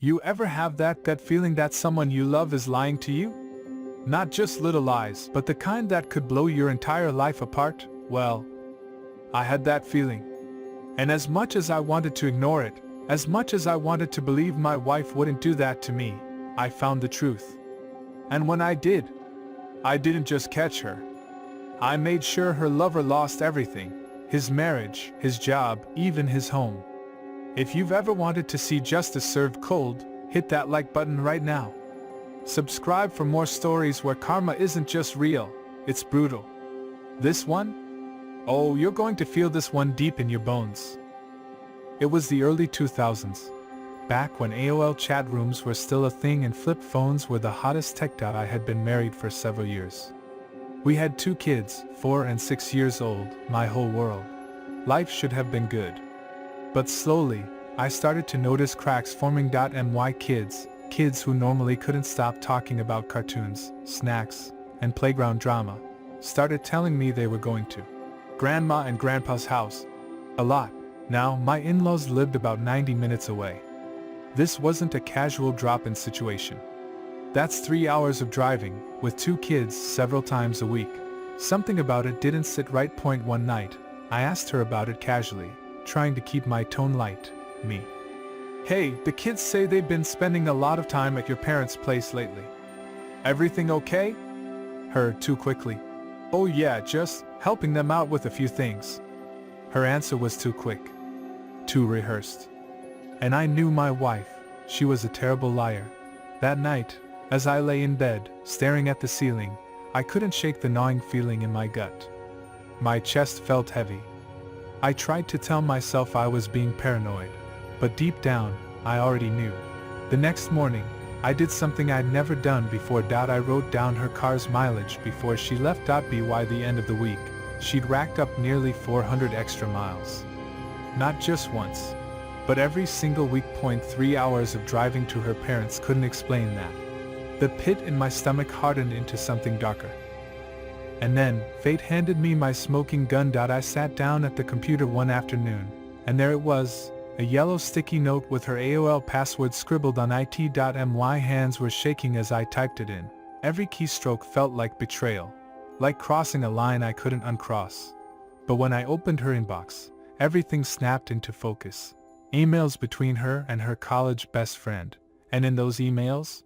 You ever have that gut feeling that someone you love is lying to you? Not just little lies, but the kind that could blow your entire life apart? Well, I had that feeling. And as much as I wanted to ignore it, as much as I wanted to believe my wife wouldn't do that to me, I found the truth. And when I did, I didn't just catch her. I made sure her lover lost everything: his marriage, his job, even his home. If you've ever wanted to see justice served cold, hit that like button right now. Subscribe for more stories where karma isn't just real, it's brutal. This one? Oh, you're going to feel this one deep in your bones. It was the early 2000s, back when AOL chat rooms were still a thing and flip phones were the hottest tech. I had been married for several years. We had 2 kids, 4 and 6 years old, my whole world. Life should have been good. But slowly, I started to notice cracks forming. My kids who normally couldn't stop talking about cartoons, snacks, and playground drama, started telling me they were going to Grandma and Grandpa's house. A lot. Now, my in-laws lived about 90 minutes away. This wasn't a casual drop-in situation. That's 3 hours of driving, with 2 kids several times a week. Something about it didn't sit right. One night, I asked her about it casually, trying to keep my tone light. Hey, the kids say they've been spending a lot of time at your parents' place lately. Everything okay? Her, too quickly. Oh yeah, just helping them out with a few things. Her answer was too quick. Too rehearsed. And I knew my wife. She was a terrible liar. That night, as I lay in bed, staring at the ceiling, I couldn't shake the gnawing feeling in my gut. My chest felt heavy. I tried to tell myself I was being paranoid, but deep down, I already knew. The next morning, I did something I'd never done before. I wrote down her car's mileage before she left. By the end of the week, she'd racked up nearly 400 extra miles. Not just once, but every single week. 3 hours of driving to her parents couldn't explain that. The pit in my stomach hardened into something darker. And then, fate handed me my smoking gun. I sat down at the computer one afternoon, and there it was, a yellow sticky note with her AOL password scribbled on it. My hands were shaking as I typed it in. Every keystroke felt like betrayal, like crossing a line I couldn't uncross. But when I opened her inbox, everything snapped into focus. Emails between her and her college best friend, and in those emails,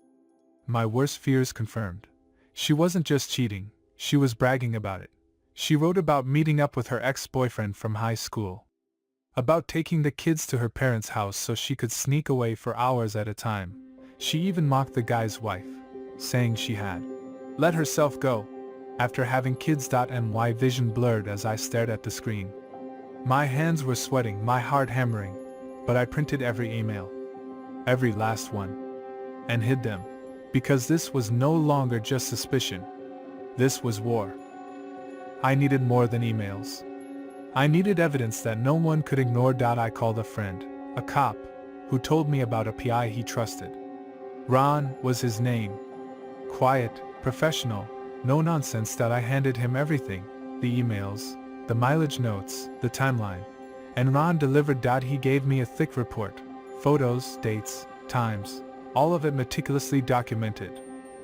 my worst fears confirmed. She wasn't just cheating. She was bragging about it. She wrote about meeting up with her ex-boyfriend from high school. About taking the kids to her parents' house so she could sneak away for hours at a time. She even mocked the guy's wife, saying she had let herself go after having kids. My vision blurred as I stared at the screen. My hands were sweating, my heart hammering, but I printed every email. Every last one. And hid them. Because this was no longer just suspicion. This was war. I needed more than emails. I needed evidence that no one could ignore. I called a friend, a cop, who told me about a PI he trusted. Ron was his name. Quiet, professional, no nonsense. I handed him everything, the emails, the mileage notes, the timeline. And Ron delivered. He gave me a thick report, photos, dates, times, all of it meticulously documented.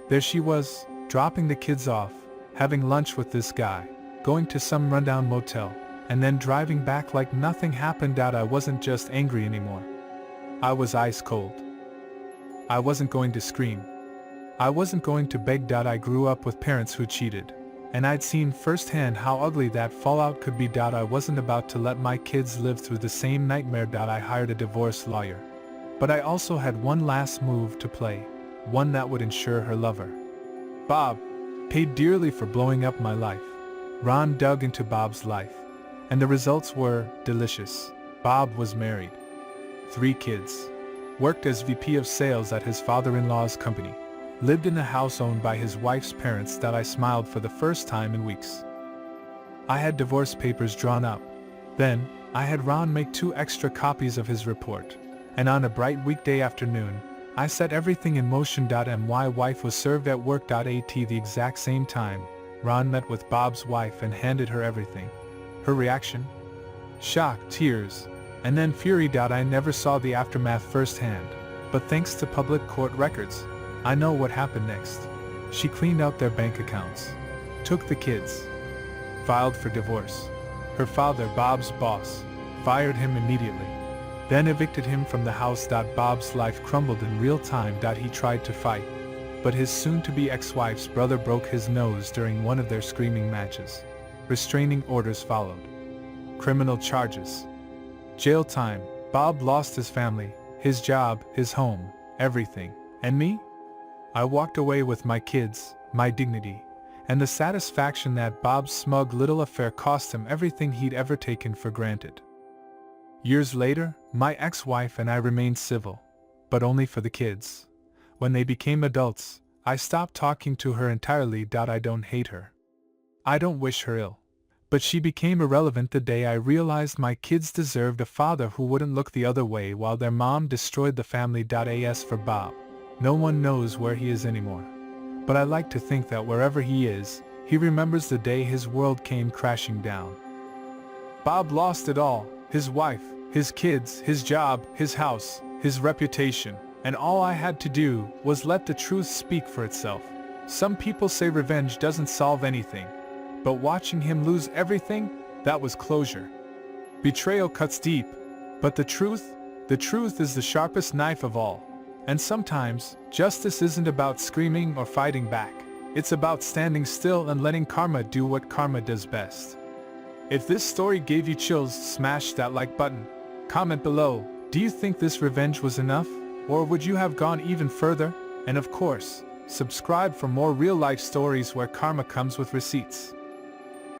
There she was, dropping the kids off, having lunch with this guy, going to some rundown motel, and then driving back like nothing happened. I wasn't just angry anymore. I was ice cold. I wasn't going to scream. I wasn't going to beg. I grew up with parents who cheated, and I'd seen firsthand how ugly that fallout could be. I wasn't about to let my kids live through the same nightmare. I hired a divorce lawyer. But I also had one last move to play, one that would ensure her lover, Bob, paid dearly for blowing up my life. Ron dug into Bob's life, and the results were delicious. Bob was married, 3 kids, worked as VP of sales at his father-in-law's company, lived in a house owned by his wife's parents. I smiled for the first time in weeks. I had divorce papers drawn up. Then, I had Ron make 2 extra copies of his report, and on a bright weekday afternoon, I set everything in motion. My wife was served at work. At the exact same time, Ron met with Bob's wife and handed her everything. Her reaction? Shock, tears, and then fury. I never saw the aftermath firsthand, But thanks to public court records, I know what happened next. She cleaned out their bank accounts, took the kids, filed for divorce. Her father, Bob's boss, fired him immediately, then evicted him from the house. Bob's life crumbled in real time. He tried to fight, but his soon-to-be ex-wife's brother broke his nose during one of their screaming matches. Restraining orders followed. Criminal charges. Jail time. Bob lost his family, his job, his home, everything. And me? I walked away with my kids, my dignity, and the satisfaction that Bob's smug little affair cost him everything he'd ever taken for granted. Years later, my ex-wife and I remained civil, but only for the kids. When they became adults, I stopped talking to her entirely. I don't hate her. I don't wish her ill. But she became irrelevant the day I realized my kids deserved a father who wouldn't look the other way while their mom destroyed the family. As for Bob, no one knows where he is anymore. But I like to think that wherever he is, he remembers the day his world came crashing down. Bob lost it all: his wife, his kids, his job, his house, his reputation, and all I had to do was let the truth speak for itself. Some people say revenge doesn't solve anything, but watching him lose everything, that was closure. Betrayal cuts deep, but the truth is the sharpest knife of all. And sometimes, justice isn't about screaming or fighting back. It's about standing still and letting karma do what karma does best. If this story gave you chills, smash that like button. Comment below, do you think this revenge was enough? Or would you have gone even further? And of course, subscribe for more real-life stories where karma comes with receipts.